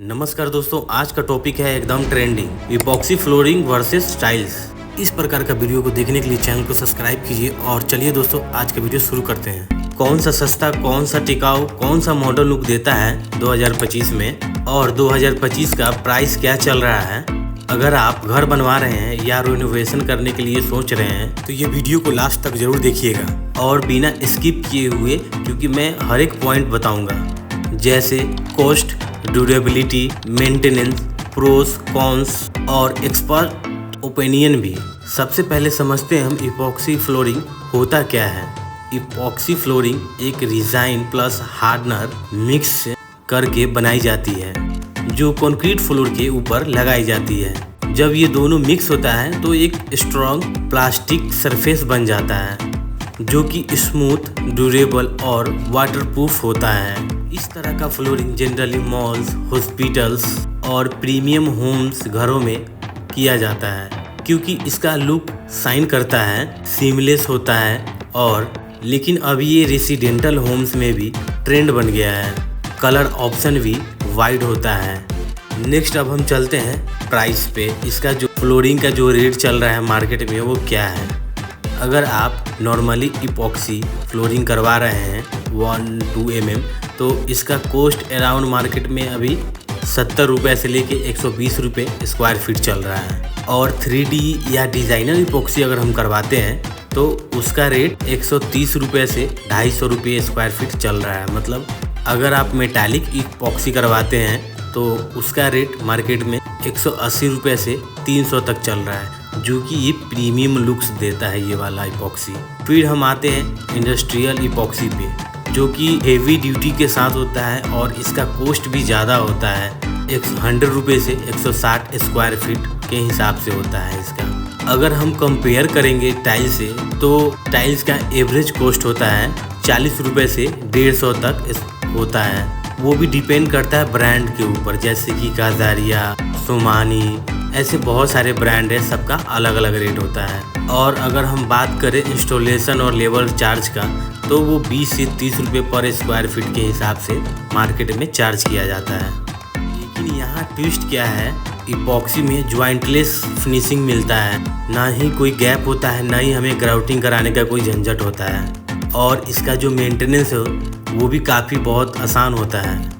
नमस्कार दोस्तों, आज का टॉपिक है एकदम trending, epoxy flooring versus tiles. इस प्रकार का वीडियो को देखने के लिए चैनल को सब्सक्राइब कीजिए और चलिए दोस्तों आज का वीडियो शुरू करते हैं। कौन सा सस्ता, कौन सा टिकाऊ, कौन सा मॉडर्न लुक देता है 2025 में और 2025 का प्राइस क्या चल रहा है। अगर आप घर बनवा रहे हैं या रिनोवेशन करने के लिए सोच रहे हैं तो ये वीडियो को लास्ट तक जरूर देखिएगा और बिना स्किप किए हुए, क्योंकि मैं हर एक पॉइंट बताऊंगा, जैसे cost, durability, maintenance, pros, cons और एक्सपर्ट ओपिनियन भी। सबसे पहले समझते हैं हम इपॉक्सी फ्लोरिंग होता क्या है। इपॉक्सी फ्लोरिंग एक रिजाइन प्लस हार्डनर मिक्स करके बनाई जाती है जो कंक्रीट फ्लोर के ऊपर लगाई जाती है। जब ये दोनों मिक्स होता है तो एक स्ट्रॉन्ग प्लास्टिक सरफेस बन जाता है जो कि स्मूथ, ड्यूरेबल और वाटरप्रूफ होता है। इस तरह का फ्लोरिंग जनरली मॉल्स, हॉस्पिटल्स और प्रीमियम होम्स घरों में किया जाता है क्योंकि इसका लुक शाइन करता है, सीमलेस होता है। और लेकिन अब ये रेसिडेंटल होम्स में भी ट्रेंड बन गया है। कलर ऑप्शन भी वाइड होता है। नेक्स्ट अब हम चलते हैं प्राइस पे। इसका जो फ्लोरिंग का जो रेट चल रहा है मार्केट में वो क्या है। अगर आप नॉर्मली इपॉक्सी फ्लोरिंग करवा रहे हैं 1-2 mm तो इसका कॉस्ट अराउंड मार्केट में अभी 70 रुपये से लेके 120 रुपये स्क्वायर फीट चल रहा है। और 3D या डिज़ाइनर इपॉक्सी अगर हम करवाते हैं तो उसका रेट 130 रुपये से 250 रुपये स्क्वायर फीट चल रहा है। मतलब अगर आप मेटालिक इपॉक्सी करवाते हैं तो उसका रेट मार्केट में 180 रुपये से 300 तक चल रहा है, जो कि ये प्रीमियम लुक्स देता है ये वाला इपॉक्सी। फिर हम आते हैं इंडस्ट्रियल इपॉक्सी पे, जो कि हेवी ड्यूटी के साथ होता है और इसका कॉस्ट भी ज़्यादा होता है। 100 रुपये से 160 स्क्वायर फीट के हिसाब से होता है इसका। अगर हम कंपेयर करेंगे टाइल्स से तो टाइल्स का एवरेज कॉस्ट होता है 40 रुपये से 150 तक होता है। वो भी डिपेंड करता है ब्रांड के ऊपर, जैसे कि काजारिया, सोमानी, ऐसे बहुत सारे ब्रांड है, सबका अलग अलग रेट होता है। और अगर हम बात करें इंस्टॉलेशन और लेबर चार्ज का तो वो 20 से 30 रुपये पर स्क्वायर फीट के हिसाब से मार्केट में चार्ज किया जाता है। लेकिन यहाँ ट्विस्ट क्या है, इपॉक्सी में ज्वाइंटलेस फिनिशिंग मिलता है, ना ही कोई गैप होता है, ना ही हमें ग्राउटिंग कराने का कोई झंझट होता है। और इसका जो मेंटेनेंस है वो भी काफ़ी बहुत आसान होता है।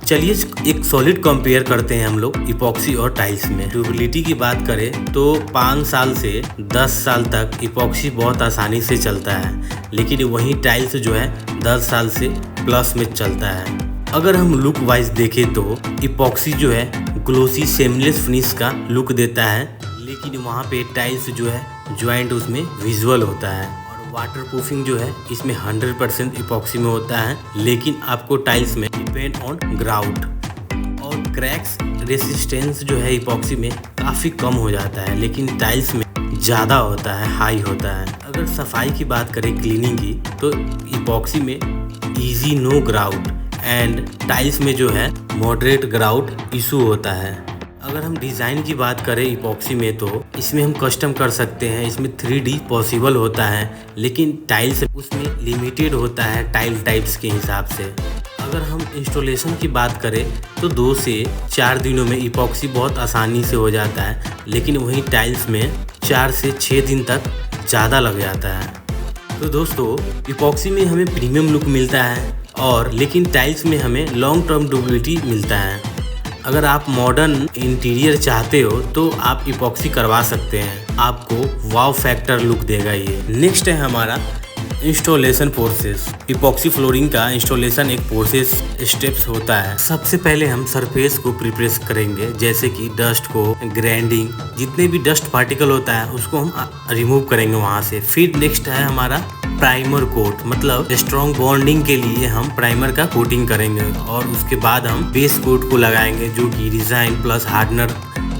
चलिए एक सॉलिड कंपेयर करते हैं हम लोग इपॉक्सी और टाइल्स में। ड्यूरेबिलिटी की बात करें तो 5 साल से 10 साल तक इपॉक्सी बहुत आसानी से चलता है, लेकिन वहीं टाइल्स जो है 10 साल से प्लस में चलता है। अगर हम लुक वाइज देखें तो इपॉक्सी जो है ग्लोसी सेमलेस फिनिश का लुक देता है, लेकिन वहाँ पे टाइल्स जो है ज्वाइंट उसमें विजुअल होता है। वाटर प्रूफिंग जो है इसमें 100% इपॉक्सी में होता है, लेकिन आपको टाइल्स में डिपेंड ऑन ग्राउट। और क्रैक्स रेसिस्टेंस जो है इपॉक्सी में काफ़ी कम हो जाता है, लेकिन टाइल्स में ज़्यादा होता है, हाई होता है। अगर सफाई की बात करें, क्लीनिंग की, तो इपॉक्सी में easy no grout and tiles में जो है मॉडरेट ग्राउट इशू होता है। अगर हम डिज़ाइन की बात करें इपॉक्सी में तो इसमें हम कस्टम कर सकते हैं, इसमें 3D पॉसिबल होता है, लेकिन टाइल्स उसमें लिमिटेड होता है टाइल टाइप्स के हिसाब से। अगर हम इंस्टॉलेशन की बात करें तो 2 से 4 दिनों में इपॉक्सी बहुत आसानी से हो जाता है, लेकिन वहीं टाइल्स में 4 से 6 दिन तक ज़्यादा लग जाता है। तो दोस्तों इपॉक्सी में हमें प्रीमियम लुक मिलता है और लेकिन टाइल्स में हमें लॉन्ग टर्म ड्यूरेबिलिटी मिलता है। अगर आप मॉडर्न इंटीरियर चाहते हो तो आप इपॉक्सी करवा सकते हैं, आपको वाव फैक्टर लुक देगा ये। नेक्स्ट है हमारा इंस्टॉलेशन प्रोसेस। इपॉक्सी फ्लोरिंग का इंस्टॉलेशन एक प्रोसेस स्टेप्स होता है। सबसे पहले हम सरफेस को प्रिप्रेस करेंगे, जैसे कि डस्ट को, ग्राइंडिंग, जितने भी डस्ट पार्टिकल होता है उसको हम रिमूव करेंगे वहाँ से। फिर नेक्स्ट है हमारा प्राइमर कोट, मतलब स्ट्रॉन्ग बॉन्डिंग के लिए हम प्राइमर का कोटिंग करेंगे और उसके बाद हम बेस कोट को लगाएंगे, जो कि डिजाइन प्लस हार्डनर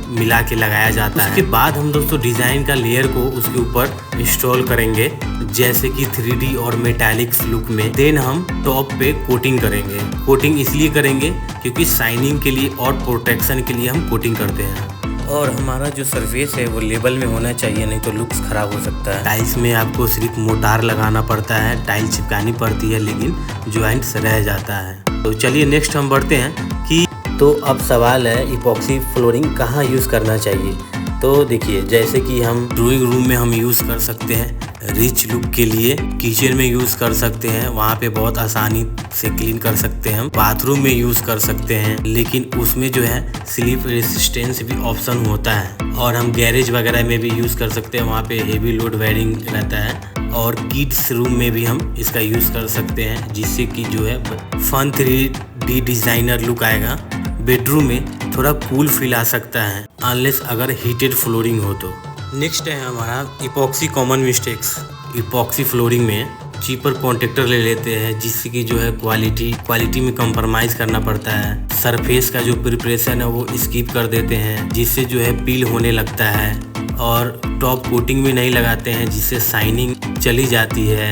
मिला के लगाया जाता है। उसके बाद हम दोस्तों डिजाइन का लेयर को उसके ऊपर इंस्टॉल करेंगे, जैसे कि 3D और मेटालिक्स लुक में। देन हम टॉप पे कोटिंग करेंगे। कोटिंग इसलिए करेंगे क्योंकि शाइनिंग के लिए और प्रोटेक्शन के लिए हम कोटिंग करते हैं। और हमारा जो सरफेस है वो लेवल में होना चाहिए, नहीं तो लुक्स खराब हो सकता है। टाइल्स में आपको सिर्फ मोटार लगाना पड़ता है, टाइल चिपकानी पड़ती है, लेकिन ज्वाइंट्स रह जाता है। तो चलिए नेक्स्ट हम बढ़ते हैं कि तो अब सवाल है इपॉक्सी फ्लोरिंग कहाँ यूज़ करना चाहिए। तो देखिए, जैसे कि हम ड्राइंग रूम में हम यूज़ कर सकते हैं रिच लुक के लिए, किचन में यूज़ कर सकते हैं, वहाँ पे बहुत आसानी से क्लीन कर सकते हैं हम, बाथरूम में यूज़ कर सकते हैं, लेकिन उसमें जो है स्लिप रेसिस्टेंस भी ऑप्शन होता है। और हम गैरेज वगैरह में भी यूज़ कर सकते हैं, वहाँ पे हेवी लोड बेयरिंग रहता है। और किड्स रूम में भी हम इसका यूज़ कर सकते हैं, जिससे कि जो है फन 3D डिज़ाइनर लुक आएगा। बेडरूम में थोड़ा कूल फील आ सकता है, अनलेस अगर हीटेड फ्लोरिंग हो तो। नेक्स्ट है हमारा epoxy common mistakes. Epoxy flooring में चीपर कॉन्ट्रैक्टर ले लेते हैं, जिससे कि जो है क्वालिटी में कंप्रोमाइज़ करना पड़ता है। सरफेस का जो प्रिपरेशन है वो स्किप कर देते हैं, जिससे जो है पील होने लगता है। और टॉप कोटिंग भी नहीं लगाते हैं, जिससे शाइनिंग चली जाती है।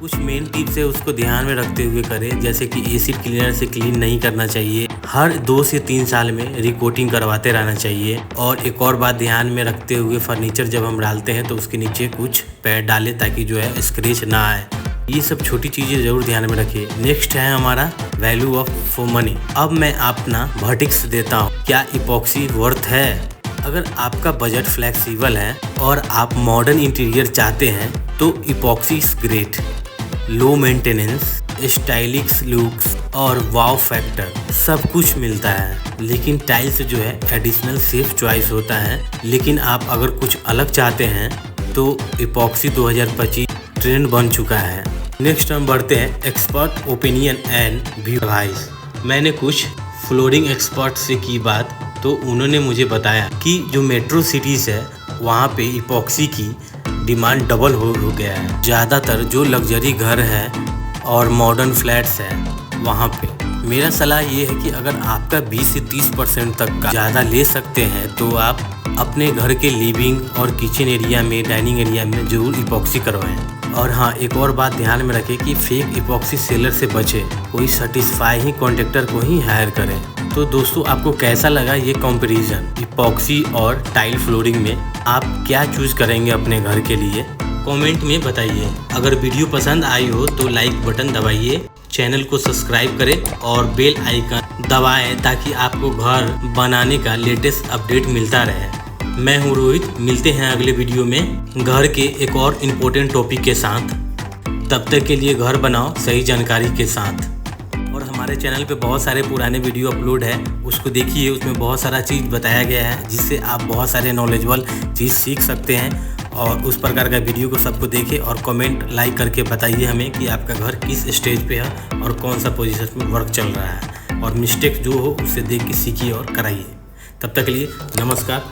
कुछ मेन टिप्स है, उसको ध्यान में रखते हुए करें, जैसे कि एसिड क्लीनर से क्लीन नहीं करना चाहिए, हर 2 से 3 साल में रिकोटिंग करवाते रहना चाहिए। और एक और बात ध्यान में रखते हुए, फर्नीचर जब हम डालते हैं तो उसके नीचे कुछ पैड डालें ताकि जो है स्क्रैच ना आए। ये सब छोटी चीज़ें ज़रूर ध्यान में रखिए। नेक्स्ट है हमारा वैल्यू ऑफ फॉर मनी। अब मैं अपना वर्डिक्स देता हूँ, क्या इपॉक्सी वर्थ है? अगर आपका बजट फ्लेक्सिबल है और आप मॉडर्न इंटीरियर चाहते हैं तो epoxy is great. Low maintenance, stylish looks और वाव फैक्टर सब कुछ मिलता है, लेकिन टाइल्स जो है एडिशनल सेफ चॉइस होता है। लेकिन आप अगर कुछ अलग चाहते हैं तो इपॉक्सी 2025 ट्रेंड बन चुका है। नेक्स्ट हम बढ़ते हैं expert opinion and view wise. मैंने कुछ फ्लोरिंग एक्सपर्ट से की बात, तो उन्होंने मुझे बताया कि जो मेट्रो सिटीज़ है वहाँ पे इपॉक्सी की डिमांड डबल हो गया है। ज़्यादातर जो लग्जरी घर है और मॉडर्न फ्लैट्स हैं वहाँ पे मेरा सलाह ये है कि अगर आपका 20 से 30% तक का ज़्यादा ले सकते हैं तो आप अपने घर के लिविंग और किचन एरिया में, डाइनिंग एरिया में ज़रूर इपॉक्सी करवाएं। और हाँ, एक और बात ध्यान में रखें कि फेक इपॉक्सी सेलर से बचें, कोई सर्टिफाई ही कॉन्ट्रैक्टर को ही हायर करें। तो दोस्तों, आपको कैसा लगा ये कंपैरिजन इपॉक्सी और टाइल फ्लोरिंग में? आप क्या चूज़ करेंगे अपने घर के लिए? कमेंट में बताइए। अगर वीडियो पसंद आई हो तो लाइक बटन दबाइए, चैनल को सब्सक्राइब करें और बेल आइकन दबाएं ताकि आपको घर बनाने का लेटेस्ट अपडेट मिलता रहे। मैं हूँ रोहित, मिलते हैं अगले वीडियो में घर के एक और इम्पोर्टेंट टॉपिक के साथ। तब तक के लिए घर बनाओ सही जानकारी के साथ। और हमारे चैनल पे बहुत सारे पुराने वीडियो अपलोड है, उसको देखिए, उसमें बहुत सारा चीज़ बताया गया है जिससे आप बहुत सारे नॉलेजेबल चीज़ सीख सकते हैं। और उस प्रकार का वीडियो को सबको देखें और कमेंट लाइक करके बताइए हमें कि आपका घर किस स्टेज पे है और कौन सा पोजीशन में वर्क चल रहा है। और मिस्टेक जो हो उससे देख के सीखिए और कराइए। तब तक के लिए नमस्कार।